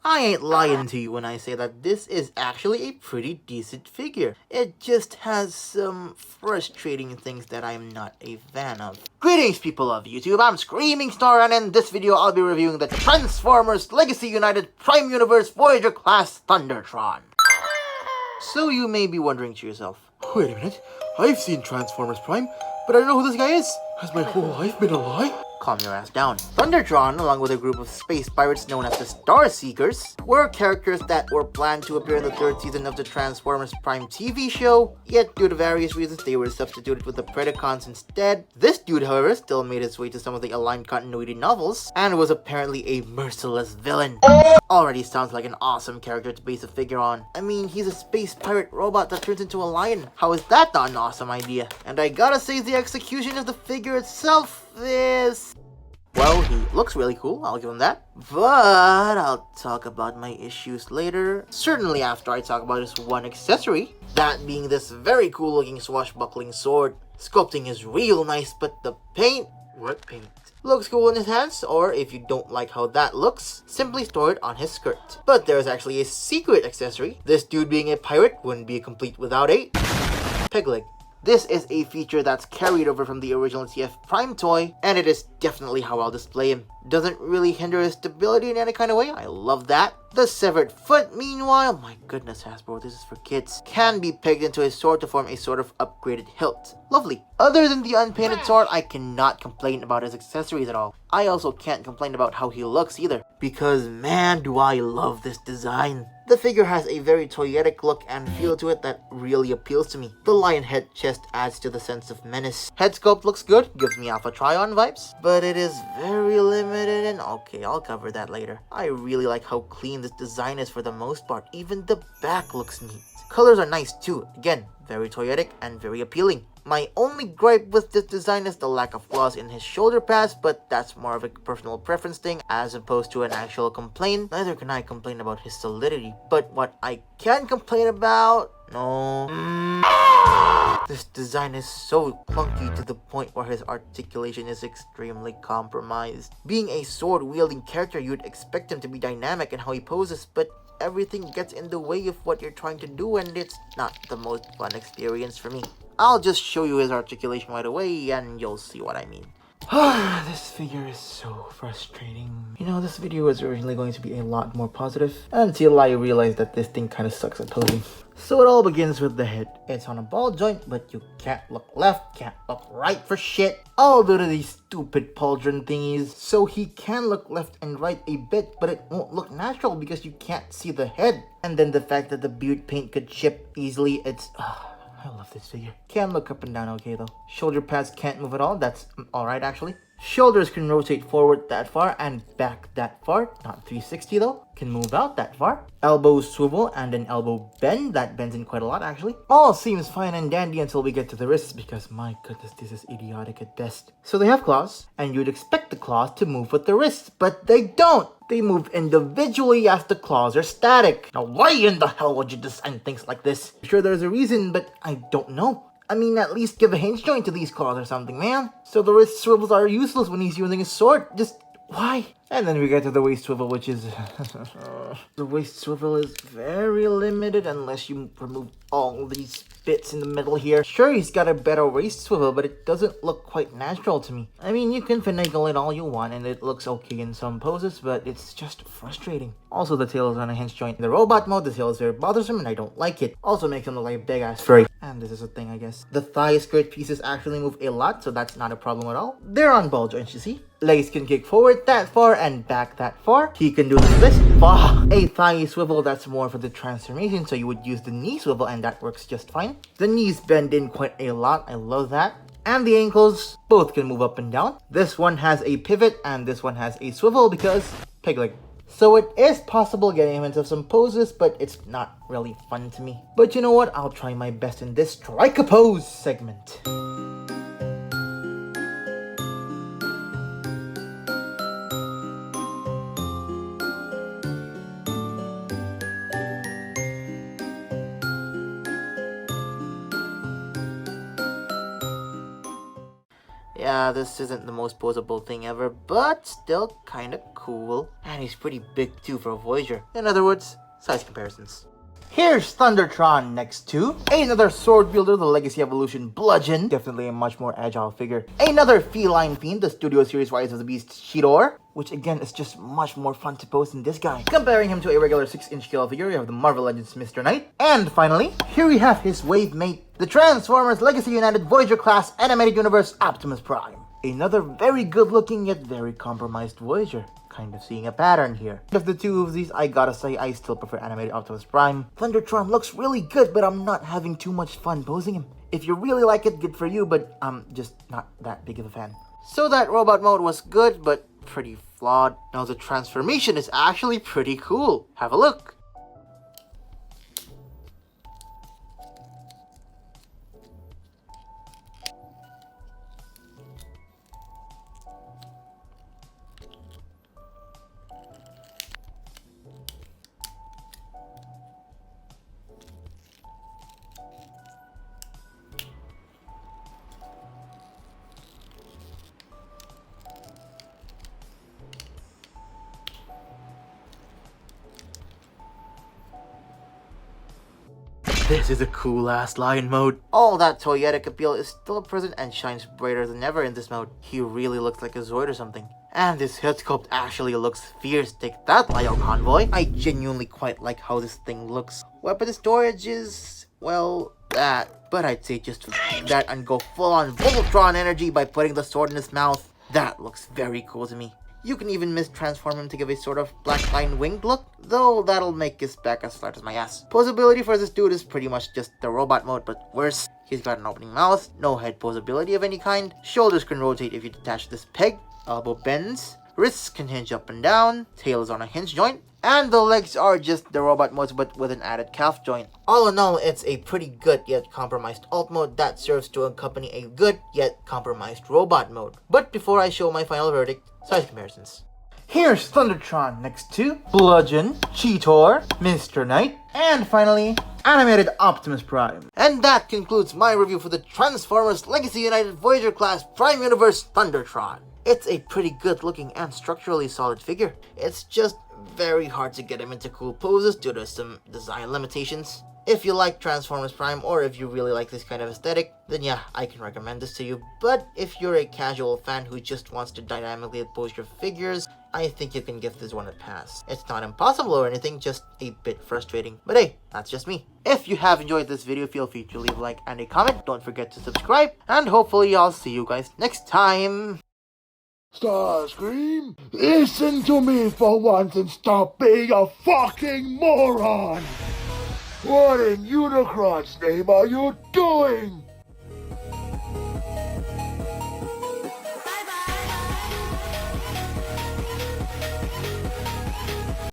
I ain't lying to you when I say that this is actually a pretty decent figure. It just has some frustrating things that I'm not a fan of. Greetings, people of YouTube, I'm Screaming Star, and in this video I'll be reviewing the Transformers Legacy United Prime Universe Voyager class Thundertron. So you may be wondering to yourself, wait a minute, I've seen Transformers Prime, but I don't know who this guy is. Has my whole life been a lie? Calm your ass down. Thundertron, along with a group of space pirates known as the Star Seekers, were characters that were planned to appear in the third season of the Transformers Prime TV show, yet due to various reasons they were substituted with the Predacons instead. This dude, however, still made his way to some of the aligned continuity novels, and was apparently a merciless villain. Already sounds like an awesome character to base a figure on. I mean, he's a space pirate robot that turns into a lion. How is that not an awesome idea? And I gotta say, the execution of the figure itself is... well, he looks really cool, I'll give him that. But I'll talk about my issues later. Certainly after I talk about his one accessory. That being this very cool looking swashbuckling sword. Sculpting is real nice, but the paint... what paint? Looks cool in his hands, or if you don't like how that looks, simply store it on his skirt. But there's actually a secret accessory. This dude being a pirate wouldn't be complete without a peg leg. This is a feature that's carried over from the original TF Prime toy, and it is definitely how I'll display him. Doesn't really hinder his stability in any kind of way, I love that. The severed foot, meanwhile, my goodness Hasbro, this is for kids, can be pegged into his sword to form a sort of upgraded hilt. Lovely. Other than the unpainted sword, I cannot complain about his accessories at all. I also can't complain about how he looks either, because man do I love this design. The figure has a very toyetic look and feel to it that really appeals to me. The lion head chest adds to the sense of menace. Head sculpt looks good, gives me Alpha Trion vibes, but it is very limited and okay, I'll cover that later. I really like how clean this design is for the most part. Even the back looks neat. Colors are nice too. Again, very toyetic and very appealing. My only gripe with this design is the lack of claws in his shoulder pads, but that's more of a personal preference thing as opposed to an actual complaint. Neither can I complain about his solidity, but what I can complain about... this design is so clunky to the point where his articulation is extremely compromised. Being a sword-wielding character, you'd expect him to be dynamic in how he poses, but everything gets in the way of what you're trying to do, and it's not the most fun experience for me. I'll just show you his articulation right away, and you'll see what I mean. This figure is so frustrating. You know, this video was originally going to be a lot more positive, until I realized that this thing kind of sucks at posing. So it all begins with the head. It's on a ball joint, but you can't look left, can't look right for shit. All due to these stupid pauldron thingies. So he can look left and right a bit, but it won't look natural because you can't see the head. And then the fact that the beard paint could chip easily, it's... I love this figure. Can look up and down okay though. Shoulder pads can't move at all. That's alright actually. Shoulders can rotate forward that far and back that far. Not 360 though. Can move out that far. Elbows swivel and an elbow bend. That bends in quite a lot actually. All seems fine and dandy until we get to the wrists because my goodness, this is idiotic at best. So they have claws and you'd expect the claws to move with the wrists, but they don't. They move individually as the claws are static. Now why in the hell would you design things like this? I'm sure there's a reason, but I don't know. I mean, at least give a hinge joint to these claws or something, man. So the wrist swivels are useless when he's using his sword. Just, why? And then we get to the waist swivel, which is... the waist swivel is very limited unless you remove all these bits in the middle here. Sure, he's got a better waist swivel, but it doesn't look quite natural to me. I mean, you can finagle it all you want, and it looks okay in some poses, but it's just frustrating. Also, the tail is on a hinge joint. In the robot mode, the tail is very bothersome, and I don't like it. Also makes him look like a big-ass furry. And this is a thing, I guess. The thigh skirt pieces actually move a lot, so that's not a problem at all. They're on ball joints, you see. Legs can kick forward that far and back that far. He can do this. A thigh swivel, that's more for the transformation, so you would use the knee swivel, and that works just fine. The knees bend in quite a lot. I love that. And the ankles, both can move up and down. This one has a pivot, and this one has a swivel because peg leg. So it is possible getting him into some poses, but it's not really fun to me. But you know what? I'll try my best in this strike a pose segment. Yeah, this isn't the most posable thing ever, but still kinda cool. And he's pretty big too for a Voyager. In other words, size comparisons. Here's THUNDERTRON next to another sword wielder, the Legacy Evolution Bludgeon, definitely a much more agile figure. Another feline fiend, the Studio Series Rise of the Beast Cheetor, which again is just much more fun to pose than this guy. Comparing him to a regular 6-inch scale figure, you have the Marvel Legends Mr. Knight. And finally, here we have his wave mate, the Transformers Legacy United Voyager class animated universe Optimus Prime. Another very good looking yet very compromised Voyager. Kind of seeing a pattern here. Of the two of these, I gotta say I still prefer animated Optimus Prime. THUNDERTRON looks really good, but I'm not having too much fun posing him. If you really like it, good for you, but I'm just not that big of a fan. So that robot mode was good, but pretty flawed. Now the transformation is actually pretty cool. Have a look. This is a cool ass lion mode. All that toyetic appeal is still present and shines brighter than ever in this mode. He really looks like a Zoid or something. And this head sculpt actually looks fierce. Take that, Lio Convoy. I genuinely quite like how this thing looks. Weapon storage is, well, that. But I'd say just keep that and go full on Voltron energy by putting the sword in his mouth. That looks very cool to me. You can even mistransform him to give a sort of black line winged look, though that'll make his back as flat as my ass. Posability for this dude is pretty much just the robot mode, but worse. He's got an opening mouth, no head posability of any kind, shoulders can rotate if you detach this peg, elbow bends, wrists can hinge up and down, tail is on a hinge joint, and the legs are just the robot modes but with an added calf joint. All in all, it's a pretty good yet compromised alt mode that serves to accompany a good yet compromised robot mode. But before I show my final verdict, size comparisons. Here's THUNDERTRON next to Bludgeon, Cheetor, Mr. Knight, and finally, animated Optimus Prime. And that concludes my review for the Transformers Legacy United Voyager class Prime Universe THUNDERTRON. It's a pretty good looking and structurally solid figure. It's just very hard to get him into cool poses due to some design limitations. If you like Transformers Prime, or if you really like this kind of aesthetic, then yeah, I can recommend this to you. But if you're a casual fan who just wants to dynamically pose your figures, I think you can give this one a pass. It's not impossible or anything, just a bit frustrating. But hey, that's just me. If you have enjoyed this video, feel free to leave a like and a comment. Don't forget to subscribe, and hopefully I'll see you guys next time. Starscream, listen to me for once and stop being a fucking moron! What in Unicron's name are you doing?